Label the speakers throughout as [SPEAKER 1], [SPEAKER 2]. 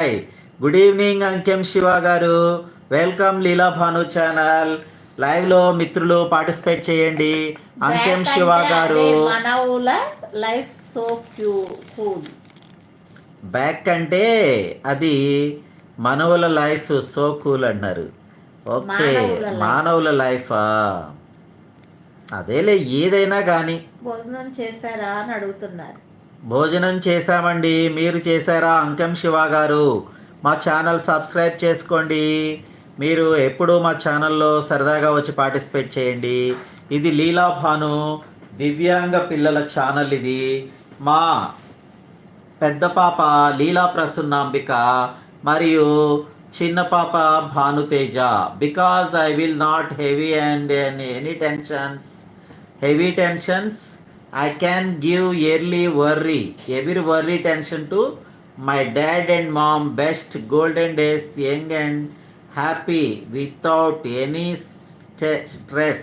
[SPEAKER 1] Hi, good evening అంకెం Shiva గారు. Welcome లీలా Bhanu channel. లైవ్లో మిత్రులు పార్టిసిపేట్ చేయండి. అంకెం
[SPEAKER 2] బ్యాక్
[SPEAKER 1] శివ
[SPEAKER 2] అంటే
[SPEAKER 1] గారు.
[SPEAKER 2] అదే మనవుల లైఫ్ సో కూల్.
[SPEAKER 1] బ్యాక్ అంటే అది మనవుల లైఫ్ సో కూల్ అన్నారు. ఓకే, మానవుల లైఫా? అదేలే, ఏదైనా కానీ.
[SPEAKER 2] భోజనం చేశారా అని అడుగుతున్నారు.
[SPEAKER 1] భోజనం చేశామండి. మీరు చేశారా అంకెం శివ గారు? మా ఛానల్ సబ్స్క్రైబ్ చేసుకోండి. మీరు ఎప్పుడూ మా ఛానల్లో సరదాగా వచ్చి పార్టిసిపేట్ చేయండి. ఇది లీలా భాను దివ్యాంగ పిల్లల ఛానల్. ఇది మా పెద్ద పాప లీలా ప్రసన్నాంబిక మరియు చిన్న పాప Bhanu Teja. Because I will not any tensions I can give every worry tension to my dad and mom. Best golden days, young and happy without any stress.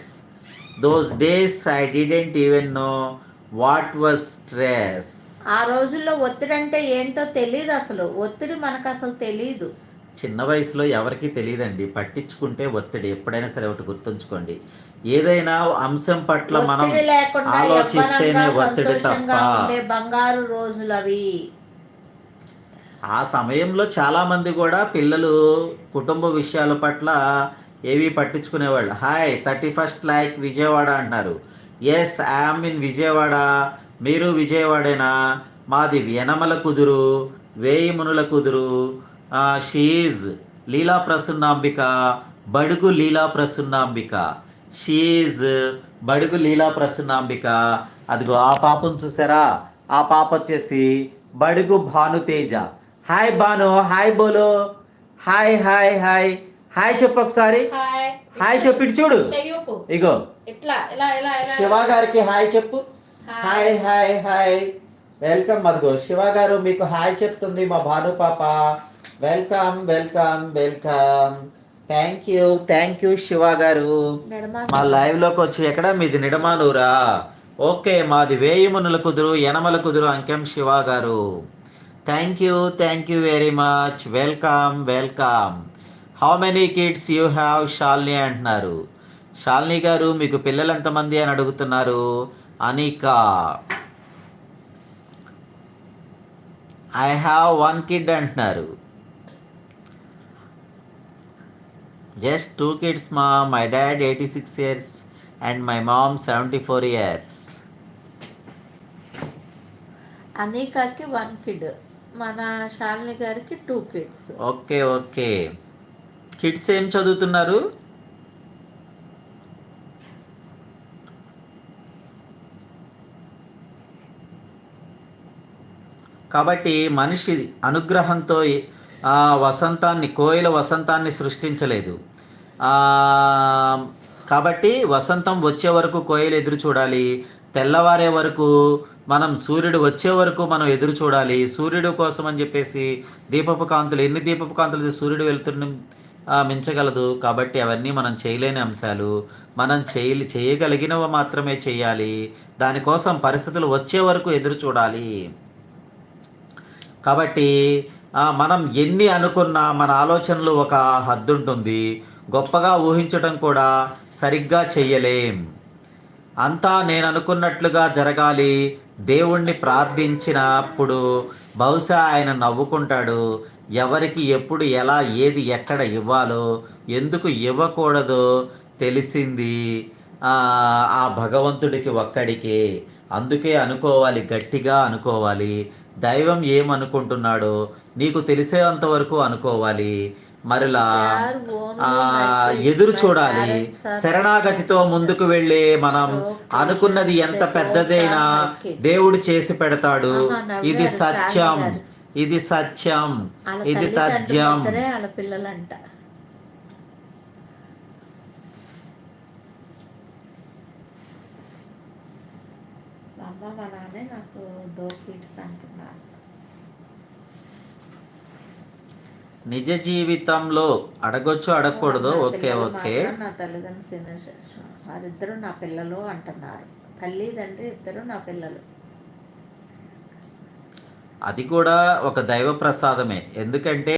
[SPEAKER 1] Those days I didn't even know what was stress.
[SPEAKER 2] ఆ రోజుల్లో ఒత్తిడి అంటే ఏంటో తెలియదు. అసలు ఒత్తిడి మనకు అసలు తెలియదు.
[SPEAKER 1] చిన్న వయసులో ఎవరికి తెలియదండి. పట్టించుకుంటే ఒత్తిడి. ఎప్పుడైనా సరే ఒకటి గుర్తుంచుకోండి, ఏదైనా అంశం పట్ల మనం ఆలోచిస్తేనే ఒత్తిడి తప్ప.
[SPEAKER 2] బంగారు రోజులు అవి.
[SPEAKER 1] ఆ సమయంలో చాలామంది కూడా పిల్లలు కుటుంబ విషయాల పట్ల ఏవి పట్టించుకునేవాళ్ళు. హాయ్, 31st లైక్ విజయవాడ అంటున్నారు. Yes, I'm in Vijayawada. మీరు విజయవాడేనా? మాది యనమల కుదురు, వేయిమునుల కుదురు. షీఈజ్ లీలా ప్రసన్నాంబిక, బడుగు లీలా ప్రసన్నాంబిక. షీఈజ్ బడుగు లీలా ప్రసన్నాంబిక. అదిగో ఆ పాపను చూసారా? ఆ పాప వచ్చేసి బడుగు భానుతేజ. హాయ్ భాను, హాయ్ బోలో. హాయ్ హాయ్ హాయ్ హాయ్ చెప్పు ఒకసారి. హాయ్ చెప్పి చూడు. ఇగో శివ గారికి హాయ్ చెప్పు. Hi hi hi. వెల్కమ్. అదిగో శివ గారు మీకు హాయ్ చెప్తుంది మా భాను పాప. Welcome welcome welcome. Thank you Shiva గారు. మా లైవ్లోకి వచ్చి. ఎక్కడ మీది? నిడమానూరా? ఓకే, మాది వేయిమునుల కుదురు, యనమల కుదురు. అంకెం శివ గారు, thank you very much. Welcome. How many kids you have Shalini అంటున్నారు. శాలిని గారు, మీకు పిల్లలు ఎంతమంది అని అడుగుతున్నారు. అనిక, ఐ హ్యావ్ 1 kid అంటున్నారు. Just 2 kids, mom. My dad 86 years and my mom 74 years.
[SPEAKER 2] అనికాకి 1 kid, మన శాలిని గారికి 2 kids.
[SPEAKER 1] ఓకే. కిడ్స్ ఏం చదువుతున్నారు? కాబట్టి మనిషి అనుగ్రహంతో కోయిల వసంతాన్ని సృష్టించలేదు. కాబట్టి వసంతం వచ్చే వరకు కోయిల ఎదురు చూడాలి. తెల్లవారే వరకు మనం, సూర్యుడు వచ్చే వరకు మనం ఎదురు చూడాలి. సూర్యుడు కోసం అని చెప్పేసి దీపపు కాంతులు, ఎన్ని దీపపు కాంతులు సూర్యుడు వెలుతురుని మించగలదు. కాబట్టి అవన్నీ మనం చేయలేని అంశాలు. మనం చేయగలిగినవి మాత్రమే చేయాలి. దానికోసం పరిస్థితులు వచ్చే వరకు ఎదురు చూడాలి. కాబట్టి మనం ఎన్ని అనుకున్నా మన ఆలోచనలు ఒక హద్దు ఉంటుంది. గొప్పగా ఊహించడం కూడా సరిగ్గా చెయ్యలేం. అంతా నేను అనుకున్నట్లుగా జరగాలి. దేవుణ్ణి ప్రార్థించినప్పుడు బహుశా ఆయన నవ్వుకుంటాడు. ఎవరికి ఎప్పుడు ఎలా ఏది ఎక్కడ ఇవ్వాలో, ఎందుకు ఇవ్వకూడదో తెలిసింది ఆ భగవంతుడికి ఒక్కడికే. అందుకే అనుకోవాలి, గట్టిగా అనుకోవాలి. దైవం ఏమనుకుంటున్నాడో నీకు తెలిసేంత వరకు అనుకోవాలి. మరలా ఎదురు చూడాలి. శరణాగతితో ముందుకు వెళ్ళి మనం అనుకున్నది ఎంత పెద్దదైనా దేవుడు చేసి పెడతాడు. ఇది సత్యం, ఇది తథ్యం.
[SPEAKER 2] పిల్లలంట మా నాన్నే నాకు 2 kids అంటున్నారు.
[SPEAKER 1] నిజ జీవితంలో అడగొచ్చు, అడగకూడదు. ఓకే.
[SPEAKER 2] నా తల్లిదండ్రులు వారిద్దరూ నా పిల్లలు అంటున్నారు. తల్లి తండ్రి ఇద్దరు నా పిల్లలు.
[SPEAKER 1] అది కూడా ఒక దైవ ప్రసాదమే. ఎందుకంటే